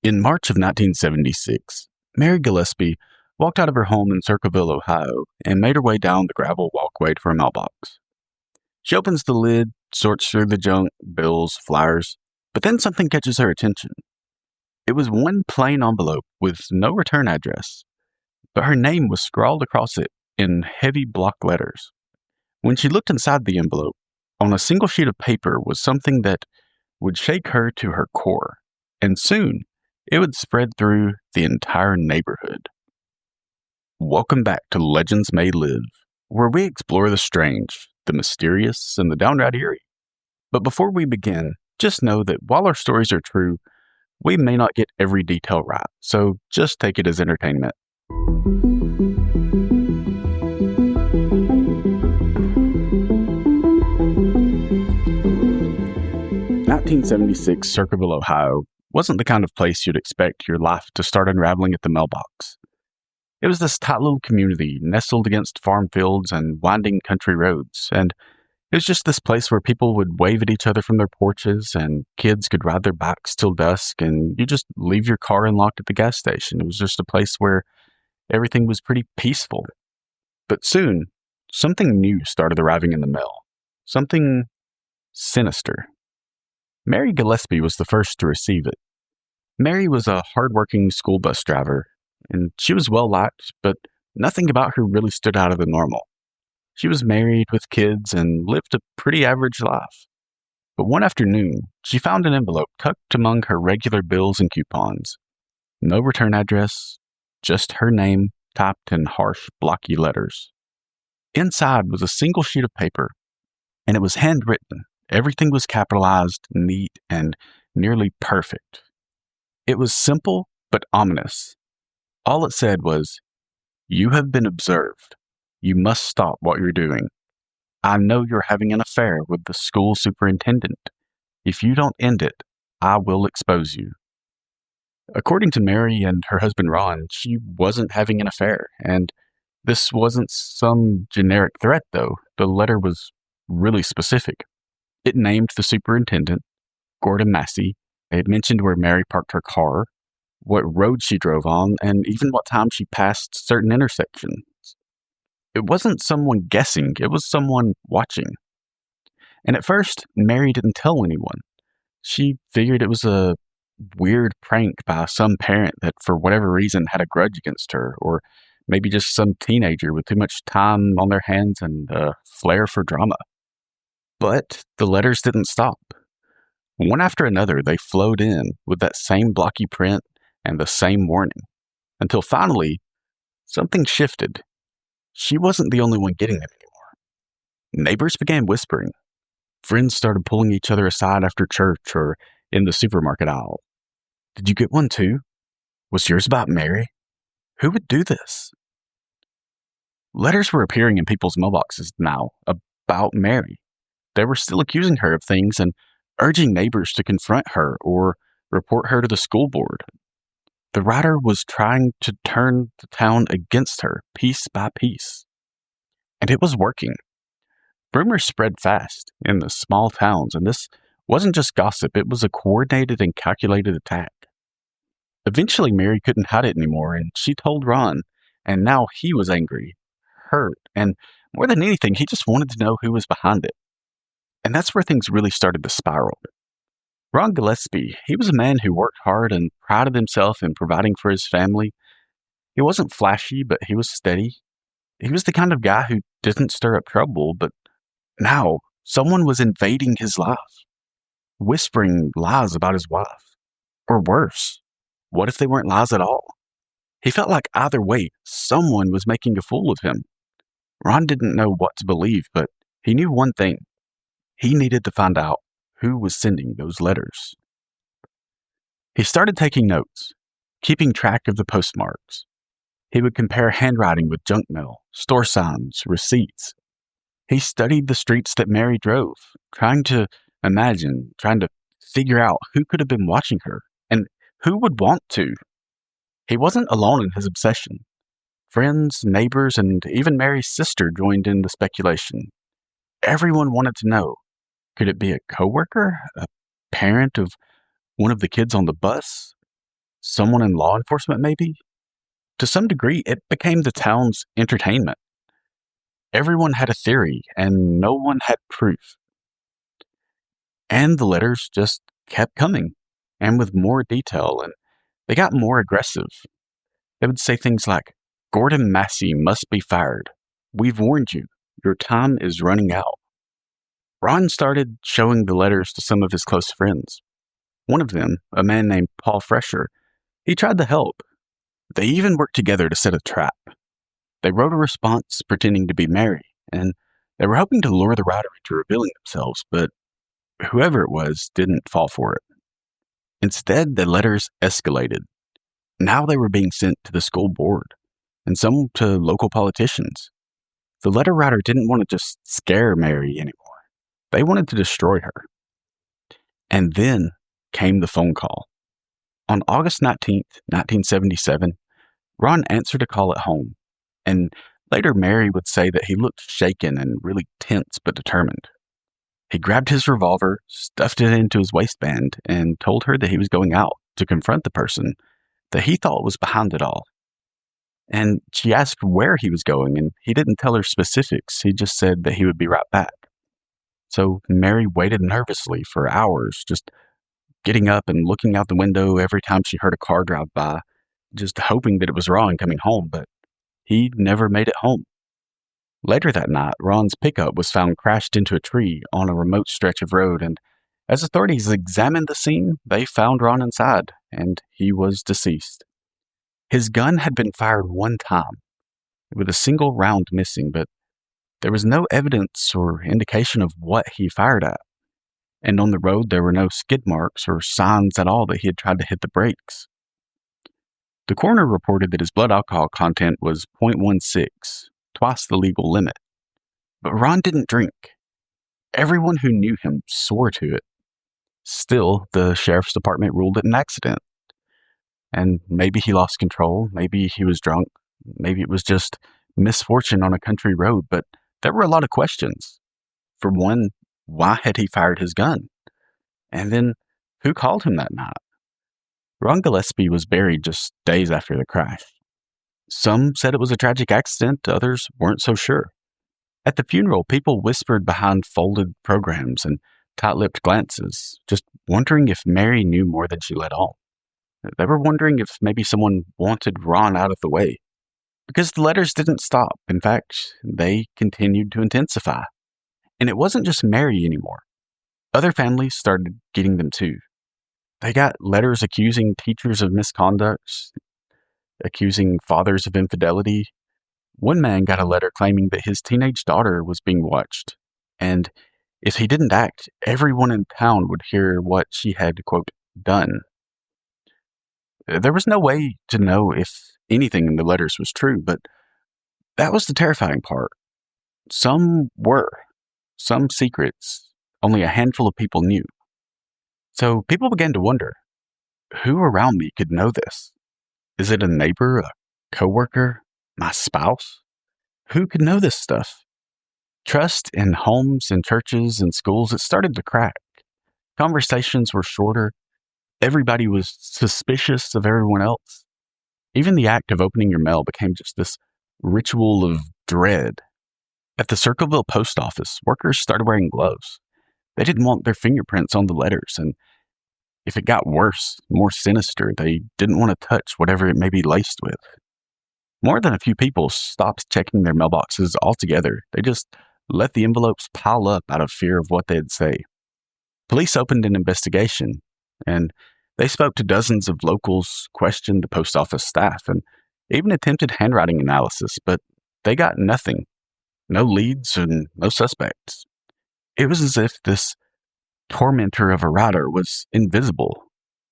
In March of 1976, Mary Gillespie walked out of her home in Circleville, Ohio, and made her way down the gravel walkway to her mailbox. She opens the lid, sorts through the junk, bills, flyers, but then something catches her attention. It was one plain envelope with no return address, but her name was scrawled across it in heavy block letters. When she looked inside the envelope, on a single sheet of paper was something that would shake her to her core, and soon it would spread through the entire neighborhood. Welcome back to Legends May Live, where we explore the strange, the mysterious, and the downright eerie. But before we begin, just know that while our stories are true, we may not get every detail right, so just take it as entertainment. "1976 Circleville, Ohio wasn't the kind of place you'd expect your life to start unraveling at the mailbox. It was this tight little community nestled against farm fields and winding country roads, and it was just this place where people would wave at each other from their porches, and kids could ride their bikes till dusk, and you just leave your car unlocked at the gas station. It was just a place where everything was pretty peaceful. But soon, something new started arriving in the mail. Something sinister. Mary Gillespie was the first to receive it. Mary was a hard-working school bus driver, and she was well-liked, but nothing about her really stood out of the normal. She was married with kids and lived a pretty average life. But one afternoon, she found an envelope tucked among her regular bills and coupons. No return address, just her name typed in harsh, blocky letters. Inside was a single sheet of paper, and it was handwritten. Everything was capitalized, neat, and nearly perfect. It was simple but ominous. All it said was, "You have been observed. You must stop what you're doing. I know you're having an affair with the school superintendent. If you don't end it, I will expose you." According to Mary and her husband Ron, she wasn't having an affair, and this wasn't some generic threat, though. The letter was really specific. It named the superintendent, Gordon Massey. It mentioned where Mary parked her car, what road she drove on, and even what time she passed certain intersections. It wasn't someone guessing, it was someone watching. And at first, Mary didn't tell anyone. She figured it was a weird prank by some parent that for whatever reason had a grudge against her, or maybe just some teenager with too much time on their hands and a flair for drama. But the letters didn't stop. One after another, they flowed in with that same blocky print and the same warning, until finally, something shifted. She wasn't the only one getting them anymore. Neighbors began whispering. Friends started pulling each other aside after church or in the supermarket aisle. "Did you get one too? Was yours about Mary? Who would do this?" Letters were appearing in people's mailboxes now about Mary. They were still accusing her of things and urging neighbors to confront her or report her to the school board. The writer was trying to turn the town against her, piece by piece. And it was working. Rumors spread fast in the small towns, and this wasn't just gossip, it was a coordinated and calculated attack. Eventually, Mary couldn't hide it anymore, and she told Ron, and now he was angry, hurt, and more than anything, he just wanted to know who was behind it. And that's where things really started to spiral. Ron Gillespie, he was a man who worked hard and prided himself in providing for his family. He wasn't flashy, but he was steady. He was the kind of guy who didn't stir up trouble, but now someone was invading his life, whispering lies about his wife. Or worse, what if they weren't lies at all? He felt like either way, someone was making a fool of him. Ron didn't know what to believe, but he knew one thing. He needed to find out who was sending those letters. He started taking notes, keeping track of the postmarks. He would compare handwriting with junk mail, store signs, receipts. He studied the streets that Mary drove, trying to figure out who could have been watching her, and who would want to. He wasn't alone in his obsession. Friends, neighbors, and even Mary's sister joined in the speculation. Everyone wanted to know. Could it be a coworker? A parent of one of the kids on the bus? Someone in law enforcement, maybe? To some degree, it became the town's entertainment. Everyone had a theory, and no one had proof. And the letters just kept coming, and with more detail, and they got more aggressive. They would say things like, Gordon Massey must be fired. We've warned you. Your time is running out. Ron started showing the letters to some of his close friends. One of them, a man named Paul Fresher, he tried to help. They even worked together to set a trap. They wrote a response pretending to be Mary, and they were hoping to lure the writer into revealing themselves, but whoever it was didn't fall for it. Instead, the letters escalated. Now they were being sent to the school board, and some to local politicians. The letter writer didn't want to just scare Mary anymore. They wanted to destroy her. And then came the phone call. On August 19th, 1977, Ron answered a call at home, and later Mary would say that he looked shaken and really tense but determined. He grabbed his revolver, stuffed it into his waistband, and told her that he was going out to confront the person that he thought was behind it all. And she asked where he was going, and he didn't tell her specifics. He just said that he would be right back. So Mary waited nervously for hours, just getting up and looking out the window every time she heard a car drive by, just hoping that it was Ron coming home, but he never made it home. Later that night, Ron's pickup was found crashed into a tree on a remote stretch of road, and as authorities examined the scene, they found Ron inside, and he was deceased. His gun had been fired one time, with a single round missing, but there was no evidence or indication of what he fired at. And on the road, there were no skid marks or signs at all that he had tried to hit the brakes. The coroner reported that his blood alcohol content was 0.16, twice the legal limit. But Ron didn't drink. Everyone who knew him swore to it. Still, the sheriff's department ruled it an accident. And maybe he lost control, maybe he was drunk, maybe it was just misfortune on a country road, but there were a lot of questions. For one, why had he fired his gun? And then, who called him that night? Ron Gillespie was buried just days after the crash. Some said it was a tragic accident, others weren't so sure. At the funeral, people whispered behind folded programs and tight-lipped glances, just wondering if Mary knew more than she let on. They were wondering if maybe someone wanted Ron out of the way. Because the letters didn't stop. In fact, they continued to intensify. And it wasn't just Mary anymore. Other families started getting them too. They got letters accusing teachers of misconduct, accusing fathers of infidelity. One man got a letter claiming that his teenage daughter was being watched, and if he didn't act, everyone in town would hear what she had, quote, done. There was no way to know if anything in the letters was true, but that was the terrifying part. Some were. Some secrets only a handful of people knew. So people began to wonder, who around me could know this? Is it a neighbor, a coworker, my spouse? Who could know this stuff? Trust in homes and churches and schools, it started to crack. Conversations were shorter. Everybody was suspicious of everyone else. Even the act of opening your mail became just this ritual of dread. At the Circleville post office, workers started wearing gloves. They didn't want their fingerprints on the letters, and if it got worse, more sinister, they didn't want to touch whatever it may be laced with. More than a few people stopped checking their mailboxes altogether. They just let the envelopes pile up out of fear of what they'd say. Police opened an investigation, and they spoke to dozens of locals, questioned the post office staff, and even attempted handwriting analysis, but they got nothing. No leads and no suspects. It was as if this tormentor of a writer was invisible,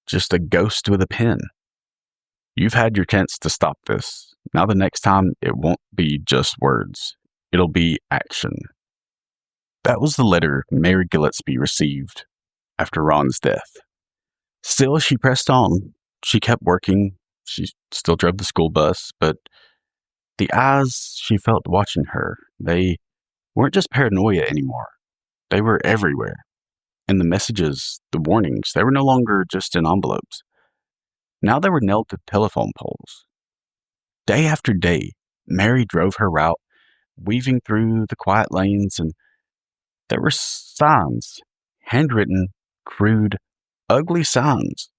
just a ghost with a pen. You've had your chance to stop this. Now the next time, it won't be just words. It'll be action. That was the letter Mary Gillespie received after Ron's death. Still, she pressed on. She kept working. She still drove the school bus, but the eyes she felt watching her, they weren't just paranoia anymore. They were everywhere. And the messages, the warnings, they were no longer just in envelopes. Now they were nailed to telephone poles. Day after day, Mary drove her route, weaving through the quiet lanes, and there were signs, handwritten, crude, ugly signs,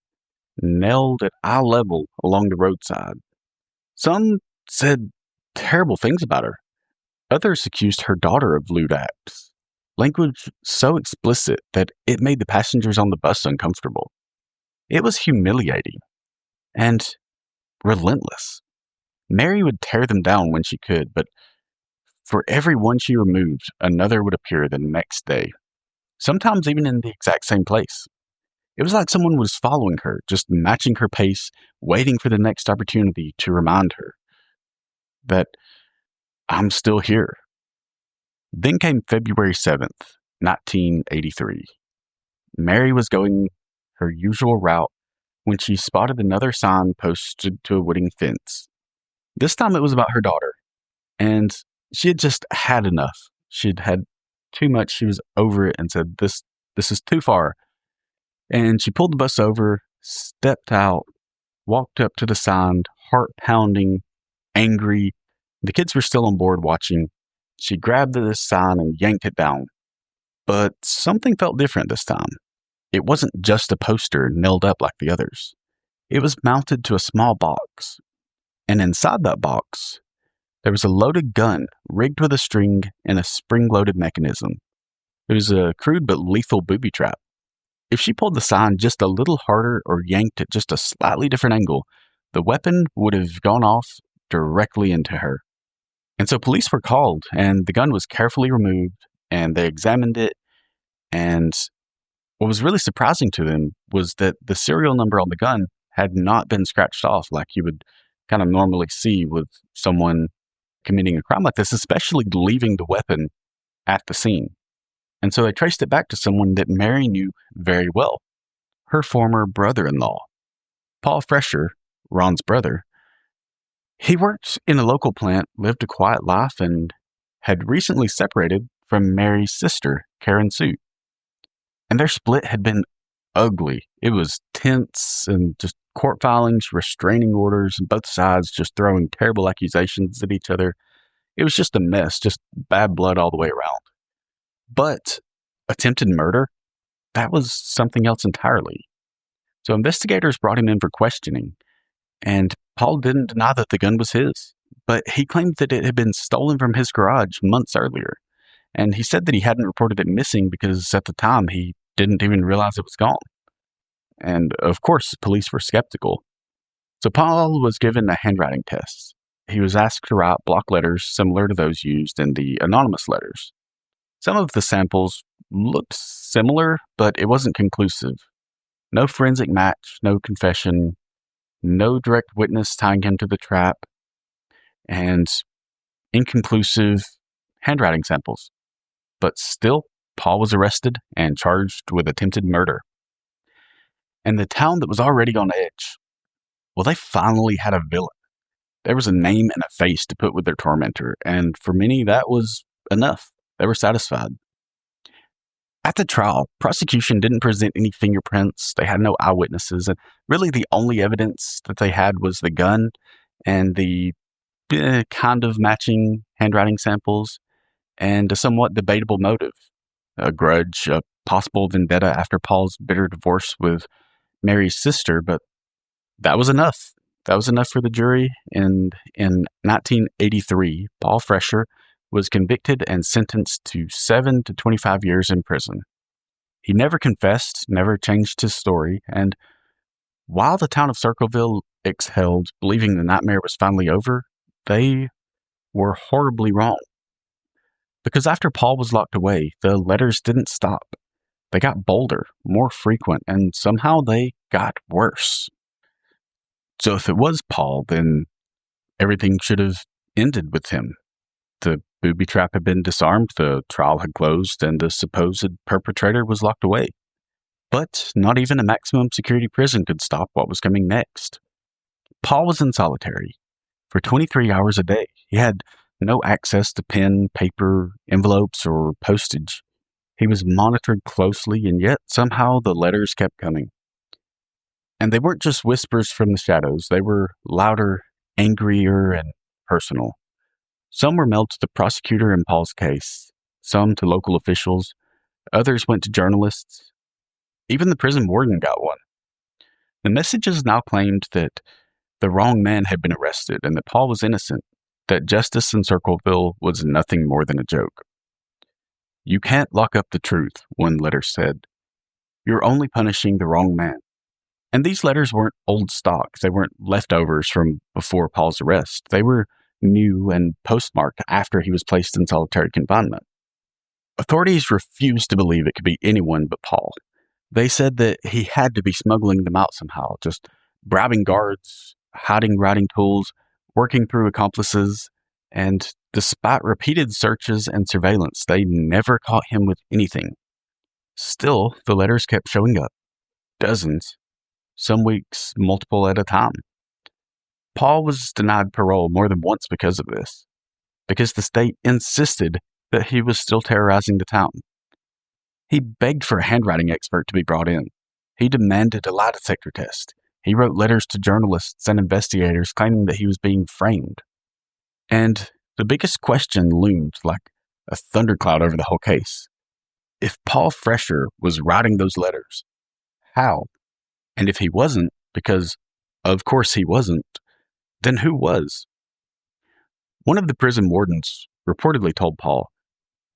nailed at eye level along the roadside. Some said terrible things about her. Others accused her daughter of lewd acts. Language so explicit that it made the passengers on the bus uncomfortable. It was humiliating and relentless. Mary would tear them down when she could, but for every one she removed, another would appear the next day, sometimes even in the exact same place. It was like someone was following her, just matching her pace, waiting for the next opportunity to remind her that I'm still here. Then came February 7th, 1983. Mary was going her usual route when she spotted another sign posted to a wooden fence. This time it was about her daughter, and she had just had enough. She'd had too much. She was over it and said, this is too far. And she pulled the bus over, stepped out, walked up to the sign, heart pounding, angry. The kids were still on board watching. She grabbed the sign and yanked it down. But something felt different this time. It wasn't just a poster nailed up like the others. It was mounted to a small box. And inside that box, there was a loaded gun rigged with a string and a spring-loaded mechanism. It was a crude but lethal booby trap. If she pulled the sign just a little harder or yanked at just a slightly different angle, the weapon would have gone off directly into her. And so police were called, and the gun was carefully removed, and they examined it, and what was really surprising to them was that the serial number on the gun had not been scratched off like you would kind of normally see with someone committing a crime like this, especially leaving the weapon at the scene. And so they traced it back to someone that Mary knew very well, her former brother-in-law. Paul Fresher, Ron's brother, he worked in a local plant, lived a quiet life, and had recently separated from Mary's sister, Karen Sue. And their split had been ugly. It was tense and just court filings, restraining orders, and both sides just throwing terrible accusations at each other. It was just a mess, just bad blood all the way around. But attempted murder, that was something else entirely. So investigators brought him in for questioning, and Paul didn't deny that the gun was his, but he claimed that it had been stolen from his garage months earlier. And he said that he hadn't reported it missing because at the time he didn't even realize it was gone. And of course, police were skeptical. So Paul was given a handwriting test. He was asked to write block letters similar to those used in the anonymous letters. Some of the samples looked similar, but it wasn't conclusive. No forensic match, no confession, no direct witness tying him to the trap, and inconclusive handwriting samples. But still, Paul was arrested and charged with attempted murder. And the town that was already on edge, well, they finally had a villain. There was a name and a face to put with their tormentor, and for many, that was enough. They were satisfied. At the trial, prosecution didn't present any fingerprints. They had no eyewitnesses, and really the only evidence that they had was the gun and the kind of matching handwriting samples and a somewhat debatable motive, a grudge, a possible vendetta after Paul's bitter divorce with Mary's sister, but that was enough. That was enough for the jury, and in 1983, Paul Fresher was convicted and sentenced to 7 to 25 years in prison. He never confessed, never changed his story, and while the town of Circleville exhaled, believing the nightmare was finally over, they were horribly wrong. Because after Paul was locked away, the letters didn't stop. They got bolder, more frequent, and somehow they got worse. So if it was Paul, then everything should have ended with him. The booby trap had been disarmed, the trial had closed, and the supposed perpetrator was locked away. But not even a maximum security prison could stop what was coming next. Paul was in solitary for 23 hours a day. He had no access to pen, paper, envelopes, or postage. He was monitored closely, and yet somehow the letters kept coming. And they weren't just whispers from the shadows. They were louder, angrier, and personal. Some were mailed to the prosecutor in Paul's case, some to local officials, others went to journalists. Even the prison warden got one. The messages now claimed that the wrong man had been arrested and that Paul was innocent, that justice in Circleville was nothing more than a joke. "You can't lock up the truth," one letter said. "You're only punishing the wrong man." And these letters weren't old stock. They weren't leftovers from before Paul's arrest. They were new and postmarked after he was placed in solitary confinement. Authorities refused to believe it could be anyone but Paul. They said that he had to be smuggling them out somehow, just bribing guards, hiding writing tools, working through accomplices, and despite repeated searches and surveillance, they never caught him with anything. Still, the letters kept showing up. Dozens. Some weeks, multiple at a time. Paul was denied parole more than once because of this, because the state insisted that he was still terrorizing the town. He begged for a handwriting expert to be brought in. He demanded a lie detector test. He wrote letters to journalists and investigators claiming that he was being framed. And the biggest question loomed like a thundercloud over the whole case. If Paul Fresher was writing those letters, how? And if he wasn't, because of course he wasn't, then who was? One of the prison wardens reportedly told Paul,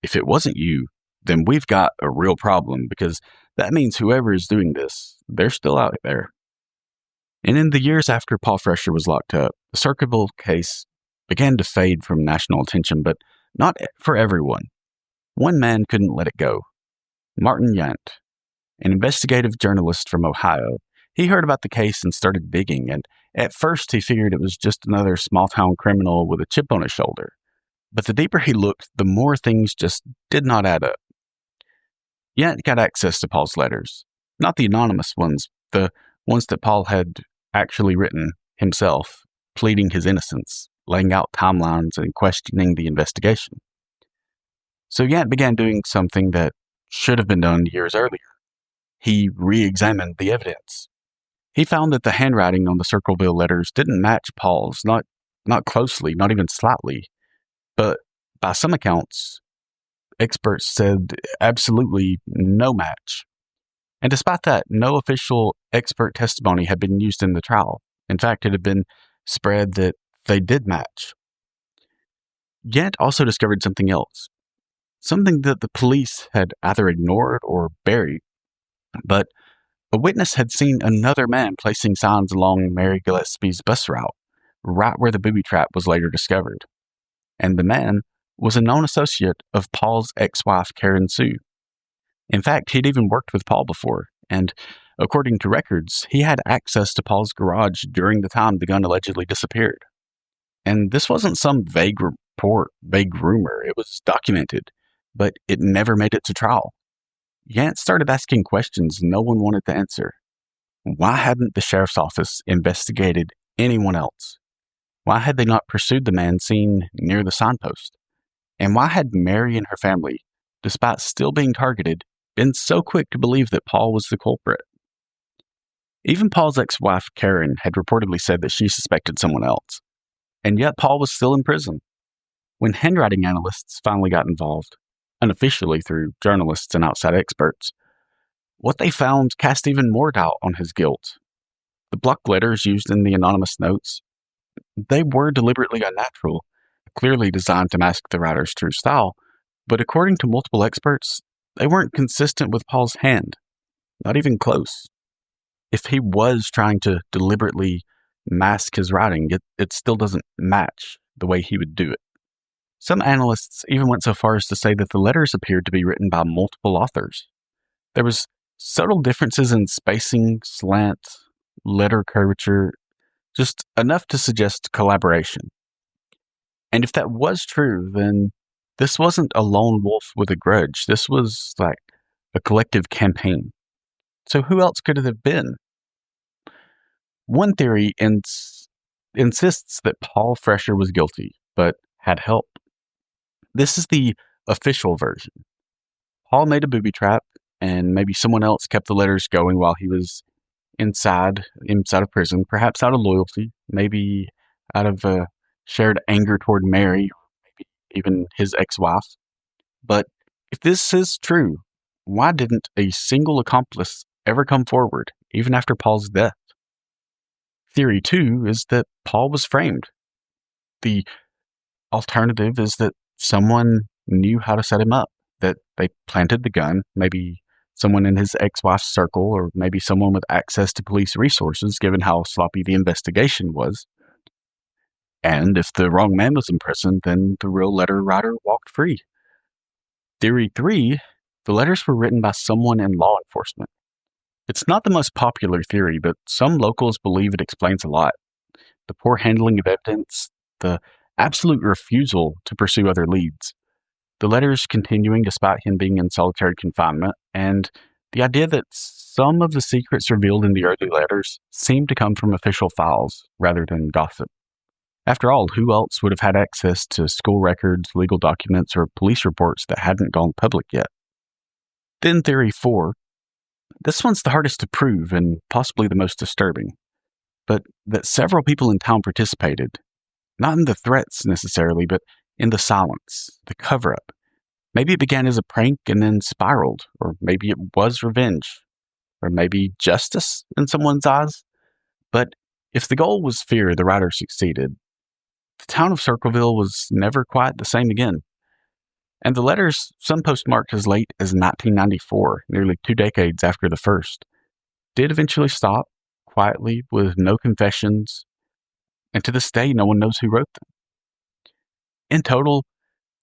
"If it wasn't you, then we've got a real problem, because that means whoever is doing this, they're still out there." And in the years after Paul Fresher was locked up, the Circleville case began to fade from national attention, but not for everyone. One man couldn't let it go. Martin Yant, an investigative journalist from Ohio. He heard about the case and started digging, and at first he figured it was just another small-town criminal with a chip on his shoulder. But the deeper he looked, the more things just did not add up. Yant got access to Paul's letters. Not the anonymous ones, the ones that Paul had actually written himself, pleading his innocence, laying out timelines, and questioning the investigation. So Yant began doing something that should have been done years earlier. He re-examined the evidence. He found that the handwriting on the Circleville letters didn't match Paul's, not closely, not even slightly. But by some accounts, experts said absolutely no match. And despite that, no official expert testimony had been used in the trial. In fact, it had been spread that they did match. Yant also discovered something else, something that the police had either ignored or buried. But a witness had seen another man placing signs along Mary Gillespie's bus route, right where the booby trap was later discovered. And the man was a known associate of Paul's ex-wife, Karen Sue. In fact, he'd even worked with Paul before, and according to records, he had access to Paul's garage during the time the gun allegedly disappeared. And this wasn't some vague report, vague rumor. It was documented, but it never made it to trial. Yant started asking questions no one wanted to answer. Why hadn't the sheriff's office investigated anyone else? Why had they not pursued the man seen near the signpost? And why had Mary and her family, despite still being targeted, been so quick to believe that Paul was the culprit? Even Paul's ex-wife, Karen, had reportedly said that she suspected someone else. And yet Paul was still in prison. When handwriting analysts finally got involved, unofficially through journalists and outside experts, what they found cast even more doubt on his guilt. The block letters used in the anonymous notes, they were deliberately unnatural, clearly designed to mask the writer's true style, but according to multiple experts, they weren't consistent with Paul's hand, not even close. If he was trying to deliberately mask his writing, it still doesn't match the way he would do it. Some analysts even went so far as to say that the letters appeared to be written by multiple authors. There was subtle differences in spacing, slant, letter curvature, just enough to suggest collaboration. And if that was true, then this wasn't a lone wolf with a grudge. This was like a collective campaign. So who else could it have been? One theory insists that Paul Fresher was guilty, but had help. This is the official version. Paul made a booby trap, and maybe someone else kept the letters going while he was inside of prison, perhaps out of loyalty, maybe out of a shared anger toward Mary, maybe even his ex-wife. But if this is true, why didn't a single accomplice ever come forward, even after Paul's death? Theory 2 is that Paul was framed. The alternative is that someone knew how to set him up, that they planted the gun, maybe someone in his ex-wife's circle, or maybe someone with access to police resources, given how sloppy the investigation was. And if the wrong man was in prison, then the real letter writer walked free. Theory 3, the letters were written by someone in law enforcement. It's not the most popular theory, but some locals believe it explains a lot. The poor handling of evidence, the absolute refusal to pursue other leads, the letters continuing despite him being in solitary confinement, and the idea that some of the secrets revealed in the early letters seemed to come from official files rather than gossip. After all, who else would have had access to school records, legal documents, or police reports that hadn't gone public yet? Then theory 4. This one's the hardest to prove and possibly the most disturbing, but that several people in town participated, not in the threats necessarily, but in the silence, the cover-up. Maybe it began as a prank and then spiraled, or maybe it was revenge, or maybe justice in someone's eyes. But if the goal was fear, the writer succeeded. The town of Circleville was never quite the same again. And the letters, some postmarked as late as 1994, nearly 2 decades after the first, did eventually stop, quietly, with no confessions, and to this day, no one knows who wrote them. In total,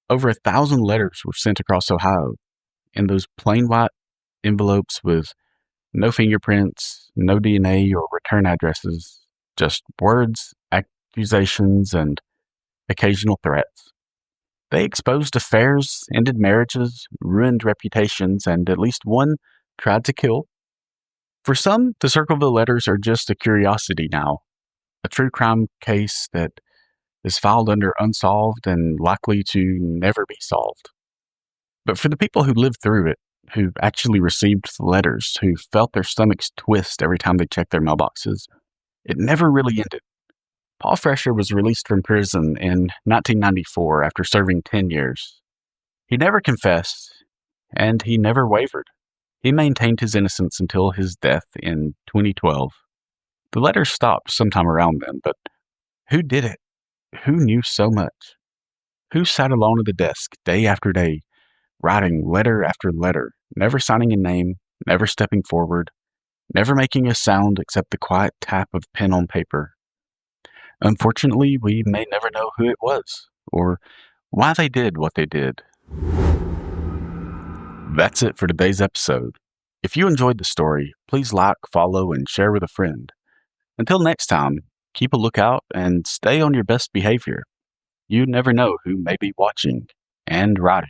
over 1,000 letters were sent across Ohio, in those plain white envelopes with no fingerprints, no DNA or return addresses, just words, accusations, and occasional threats. They exposed affairs, ended marriages, ruined reputations, and at least one tried to kill. For some, the Circleville Letters are just a curiosity now, a true crime case that is filed under unsolved and likely to never be solved. But for the people who lived through it, who actually received the letters, who felt their stomachs twist every time they checked their mailboxes, it never really ended. Paul Fresher was released from prison in 1994 after serving 10 years. He never confessed, and he never wavered. He maintained his innocence until his death in 2012. The letters stopped sometime around then, but who did it? Who knew so much? Who sat alone at the desk day after day, writing letter after letter, never signing a name, never stepping forward, never making a sound except the quiet tap of pen on paper? Unfortunately, we may never know who it was, or why they did what they did. That's it for today's episode. If you enjoyed the story, please like, follow, and share with a friend. Until next time, keep a lookout and stay on your best behavior. You never know who may be watching and writing.